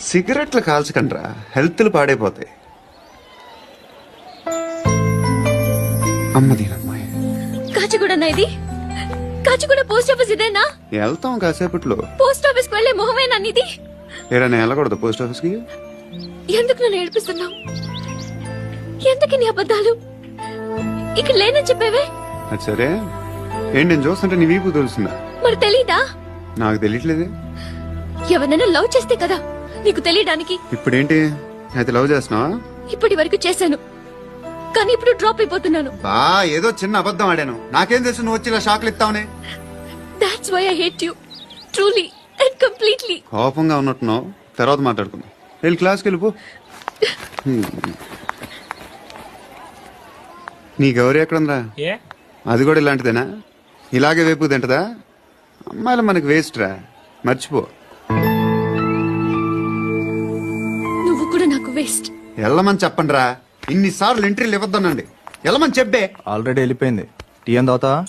సిగరెట్లు కాల్చకండ్రా, హెల్త్లు పాడైపోతాయి. అమ్మదీనమ్మాయి కాచిగూడనా ఇది? కాచిగూడ పోస్ట్ ఆఫీస్ ఇదేనా? వెళ్తాం కాసేపట్లో. పోస్ట్ ఆఫీస్ కు వెళ్లే మొహమేనా ఇది? ఏడన్నా వెళ్ళకూడదు పోస్ట్ ఆఫీస్ కి? ఎందుకు నన్ను ఏడిపిస్తున్నావు? ఎందుకు నీ అబద్ధాలు? ఇక్కడ లేనని చెప్పేవే. అది సరే, ఏంటి నేను చూస్తుంటే నీ వీపు తెలుస్తుందా? మరి తెలీదా? నాకు తెలియట్లేదే. ఎవరైనా లవ్ చేస్తే కదా నీకు తెలియడానికి. ఇప్పుడేంటి అయితే లవ్ చేస్తున్నావా? ఇప్పటి వరకు చేశాను, కానీ ఇప్పుడు డ్రాప్ అయిపోతున్నాను. ఏదో చిన్న అబద్ధం ఆడాను, నాకేం తెలుసు నువ్వు వచ్చి ఇలా షాక్లు ఇస్తావనే. That's why I hate you, truly and completely. కోపంగా ఉన్నట్టున్నావు, తర్వాత మాట్లాడుకుందాం. వెళ్ళి క్లాస్కి వెళ్ళిపో. నీ గౌరీ ఎక్కడుందా? అది కూడా ఇలాంటిదేనా? ఇలాగే వేపు తింటదా? అమ్మాయిలు మనకి వేస్ట్ రా, మర్చిపో. నువ్వు కూడా నాకు వేస్ట్. వెళ్ళమని చెప్పండి రా, ఇన్నిసార్లు ఎంట్రీలు ఇవ్వద్దనండి. వెళ్ళమని చెప్పే. ఆల్రెడీ వెళ్ళిపోయింది. టీ అని తాగుతావా?